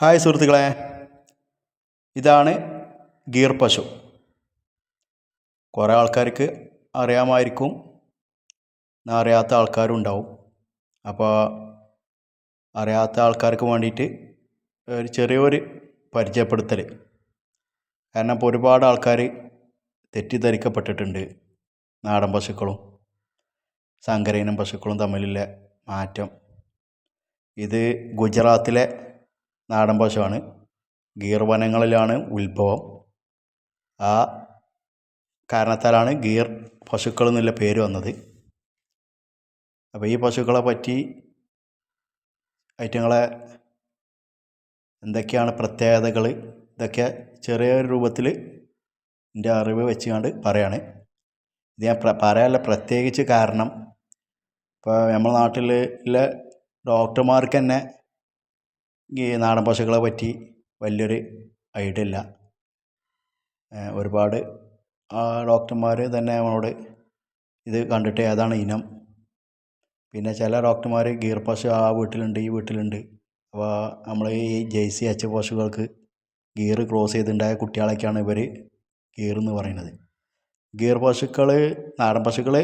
Hi സുഹൃത്തുക്കളെ, ഇതാണ് gear പശു. കുറേ ആൾക്കാർക്ക് അറിയാമായിരിക്കും, അറിയാത്ത ആൾക്കാരും ഉണ്ടാവും. അപ്പോൾ അറിയാത്ത ആൾക്കാർക്ക് വേണ്ടിയിട്ട് ഒരു ചെറിയൊരു പരിചയപ്പെടുത്തൽ. കാരണം ഇപ്പോൾ ഒരുപാട് ആൾക്കാർ തെറ്റിദ്ധരിക്കപ്പെട്ടിട്ടുണ്ട് നാടൻ പശുക്കളും സങ്കരയിനം പശുക്കളും തമ്മിലുള്ള മാറ്റം. ഇത് ഗുജറാത്തിലെ നാടൻ പശുവാണ്. ഗീർ വനങ്ങളിലാണ് ഉത്ഭവം. ആ കാരണത്താലാണ് ഗീർ പശുക്കൾ എന്നുള്ള പേര് വന്നത്. അപ്പോൾ ഈ പശുക്കളെ പറ്റി ഐറ്റങ്ങളെ എന്തൊക്കെയാണ് പ്രത്യേകതകൾ, ഇതൊക്കെ ചെറിയൊരു രൂപത്തിൽ എൻ്റെ അറിവ് വെച്ചുകൊണ്ട് പറയാണ്. ഇത് ഞാൻ പറയാനുള്ള പ്രത്യേകിച്ച് കാരണം, ഇപ്പോൾ നമ്മുടെ നാട്ടിലെ ഡോക്ടർമാർക്ക് തന്നെ ഈ നാടൻ പശുക്കളെ പറ്റി വലിയൊരു ഐഡിയ ഇല്ല. ഒരുപാട് ഡോക്ടർമാർ തന്നെ നമ്മളോട് ഇത് കണ്ടിട്ട് ഏതാണ് ഇനം, പിന്നെ ചില ഡോക്ടർമാർ ഗീർ പശു ആ വീട്ടിലുണ്ട് ഈ വീട്ടിലുണ്ട്. അപ്പോൾ നമ്മൾ ഈ ജേഴ്സി എച്ച് പശുക്കൾക്ക് ഗീർ ക്രോസ് ചെയ്തിട്ടുണ്ടായ കുട്ടികളൊക്കെയാണ് ഇവർ ഗീർ എന്ന് പറയുന്നത്. ഗീർ പശുക്കൾ, നാടൻ പശുക്കൾ,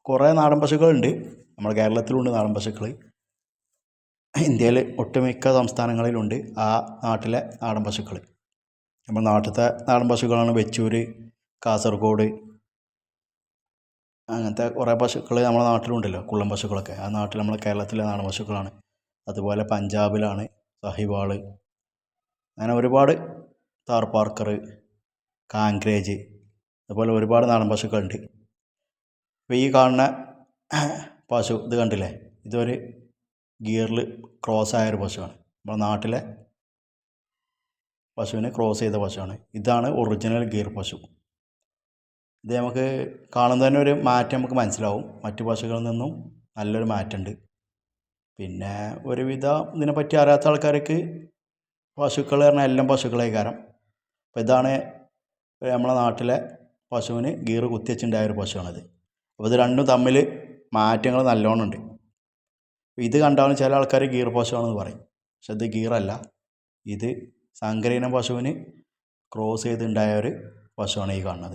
കുറേ നാടൻ പശുക്കളുണ്ട്. നമ്മുടെ കേരളത്തിലുണ്ട് നാടൻ പശുക്കൾ. ഇന്ത്യയിൽ ഒട്ടുമിക്ക സംസ്ഥാനങ്ങളിലുണ്ട് ആ നാട്ടിലെ നാടൻ പശുക്കൾ. നമ്മൾ നാട്ടിലത്തെ നാടൻ പശുക്കളാണ് വെച്ചൂർ, കാസർഗോഡ്, അങ്ങനത്തെ കുറേ പശുക്കൾ നമ്മുടെ നാട്ടിലുണ്ടല്ലോ, കുള്ളൻ പശുക്കളൊക്കെ. ആ നാട്ടിൽ നമ്മൾ കേരളത്തിലെ നാടൻ പശുക്കളാണ്. അതുപോലെ പഞ്ചാബിലാണ് സഹിവാൾ, അങ്ങനെ ഒരുപാട് താർപാർക്കർ, കാങ്ക്രേജ്, അതുപോലെ ഒരുപാട് നാടൻ പശുക്കളുണ്ട്. ഇപ്പോൾ ഈ കാണുന്ന പശു ഇത് കണ്ടില്ലേ, ഇതൊരു ഗിയറിൽ ക്രോസ് ആയൊരു പശുവാണ്. നമ്മുടെ നാട്ടിലെ പശുവിനെ ക്രോസ് ചെയ്ത പശുവാണ്. ഇതാണ് ഒറിജിനൽ ഗീർ പശു. ഇത് നമുക്ക് കാണുമ്പോൾ തന്നെ ഒരു മാറ്റം നമുക്ക് മനസ്സിലാവും. മറ്റു പശുക്കളിൽ നിന്നും നല്ലൊരു മാറ്റമുണ്ട്. പിന്നെ ഒരുവിധം ഇതിനെപ്പറ്റി അറിയാത്ത ആൾക്കാർക്ക് പശുക്കൾ പറഞ്ഞാൽ എല്ലാം പശുക്കളെ കാരണം. അപ്പോൾ ഇതാണ് നമ്മളെ നാട്ടിലെ പശുവിന് ഗീർ കുത്തിവെച്ചുണ്ടായൊരു പശുവാണിത്. അപ്പോൾ ഇത് രണ്ടും തമ്മിൽ മാറ്റങ്ങൾ നല്ലോണം ഉണ്ട്. ഇത് കണ്ടാലും ചില ആൾക്കാർ ഗീർ പശുവാണെന്ന് പറയും, പക്ഷെ ഇത് ഗീറല്ല. ഇത് സങ്കരയിനം പശുവിന് ക്രോസ് ചെയ്തുണ്ടായ ഒരു പശുവാണ് ഈ കാണുന്നത്.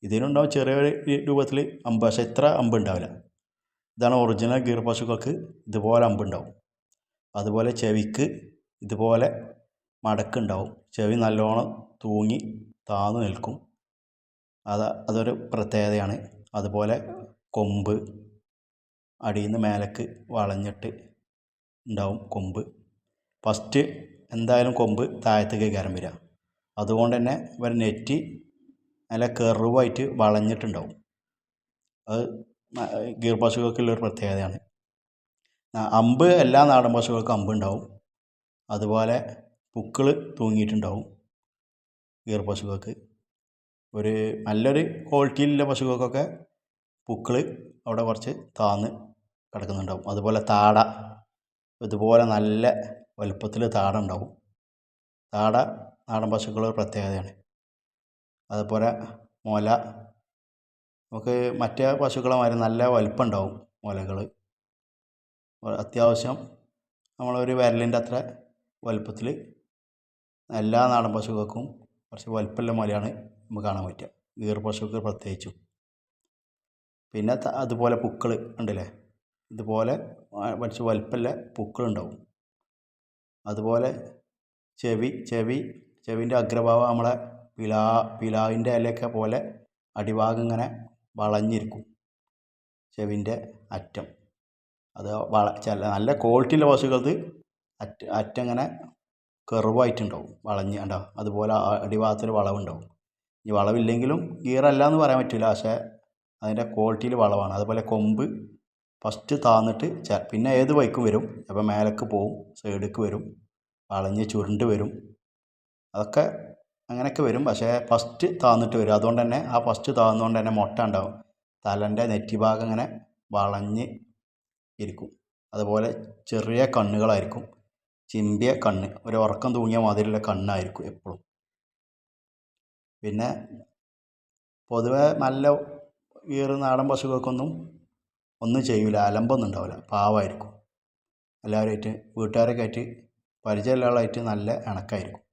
ഇതിനുണ്ടാവും ചെറിയൊരു രൂപത്തിൽ അമ്പ്, പക്ഷെ ഇത്ര അമ്പ് ഉണ്ടാവില്ല. ഇതാണ് ഒറിജിനൽ ഗീർ പശുക്കൾക്ക് ഇതുപോലെ അമ്പുണ്ടാവും. അതുപോലെ ചെവിക്ക് ഇതുപോലെ മടക്കുണ്ടാവും. ചെവി നല്ലോണം തൂങ്ങി താന്നു നിൽക്കും. അതൊരു പ്രത്യേകതയാണ്. അതുപോലെ കൊമ്പ് അടിയിൽ നിന്ന് മേലേക്ക് വളഞ്ഞിട്ട് ഉണ്ടാവും കൊമ്പ്. ഫസ്റ്റ് എന്തായാലും കൊമ്പ് താഴത്തേക്ക് കയറാൻ വരിക. അതുകൊണ്ട് തന്നെ ഇവർ നെറ്റി നല്ല കെർവായിട്ട് വളഞ്ഞിട്ടുണ്ടാവും. അത് ഗീർ പശുക്കൾക്കുള്ളൊരു പ്രത്യേകതയാണ്. അമ്പ് എല്ലാ നാടൻ പശുക്കൾക്കും അമ്പുണ്ടാവും. അതുപോലെ പുക്കിൾ തൂങ്ങിയിട്ടുണ്ടാവും ഗീർ പശുക്കൾക്ക്. ഒരു നല്ലൊരു ക്വാളിറ്റിയിലുള്ള പശുക്കൾക്കൊക്കെ പുക്കിൾ അവിടെ കുറച്ച് താന്ന് കിടക്കുന്നുണ്ടാവും. അതുപോലെ താട, ഇതുപോലെ നല്ല വലുപ്പത്തിൽ താട ഉണ്ടാവും. താട നാടൻ പശുക്കളുടെ പ്രത്യേകതയാണ്. അതുപോലെ മുല, നമുക്ക് മറ്റേ പശുക്കളെ മാതിരി നല്ല വലുപ്പം ഉണ്ടാവും മുലകൾ. അത്യാവശ്യം നമ്മളൊരു വിരലിൻ്റെ അത്ര വലുപ്പത്തിൽ എല്ലാ നാടൻ പശുക്കൾക്കും കുറച്ച് വലുപ്പമുള്ള മുലയാണ് നമുക്ക് കാണാൻ പറ്റുക, ഗീർ പശുക്കൾ പ്രത്യേകിച്ചും. പിന്നെ അതുപോലെ പുക്കിൾ ഉണ്ടല്ലേ, ഇതുപോലെ കുറച്ച് വലുപ്പമുള്ള പുക്കിളുണ്ടാവും. അതുപോലെ ചെവിൻ്റെ അഗ്രഭാഗം നമ്മളെ പിലാവിൻ്റെ ഇലയൊക്കെ പോലെ അടിഭാഗം ഇങ്ങനെ വളഞ്ഞിരിക്കും ചെവിൻ്റെ അറ്റം. അത് നല്ല ക്വാളിറ്റിയുള്ള പശുക്കൾക്ക് അറ്റം ഇങ്ങനെ കെർവായിട്ടുണ്ടാവും, വളഞ്ഞ് ഉണ്ടാവും. അതുപോലെ അടിഭാഗത്തൊരു വളവുണ്ടാവും. ഈ വളവില്ലെങ്കിലും ഗീറല്ല എന്ന് പറയാൻ പറ്റില്ല, പക്ഷേ അതിൻ്റെ ക്വാളിറ്റിയിൽ വളവാണ്. അതുപോലെ കൊമ്പ് ഫസ്റ്റ് താന്നിട്ട് പിന്നെ ഏത് വഴിക്കും വരും. അപ്പോൾ മേലേക്ക് പോവും, സൈഡിലേക്ക് വരും, വളഞ്ഞ് ചുരുണ്ട് വരും. അതൊക്കെ അങ്ങനെയൊക്കെ വരും, പക്ഷേ ഫസ്റ്റ് താന്നിട്ട് വരും. അതുകൊണ്ട് തന്നെ ആ ഫസ്റ്റ് താന്നുകൊണ്ട് തന്നെ മുട്ട ഉണ്ടാവും. തലൻ്റെ നെറ്റി ഭാഗം ഇങ്ങനെ വളഞ്ഞ് ഇരിക്കും. അതുപോലെ ചെറിയ കണ്ണുകളായിരിക്കും, ചിമ്പിയ കണ്ണ്, ഒരു ഉറക്കം തൂങ്ങിയ മാതിരിയുള്ള കണ്ണായിരിക്കും എപ്പോഴും. പിന്നെ പൊതുവെ നല്ല ഗീർ നാടൻ പശുക്കൾക്കൊന്നും ഒന്നും ചെയ്യില്ല, അലമ്പൊന്നും ഉണ്ടാവില്ല, പാവമായിരിക്കും. എല്ലാവരുമായിട്ട് വീട്ടുകാരൊക്കെ ആയിട്ട് പരിചയമുള്ള ആളായിട്ട് നല്ല ഇണക്കമായിരിക്കും.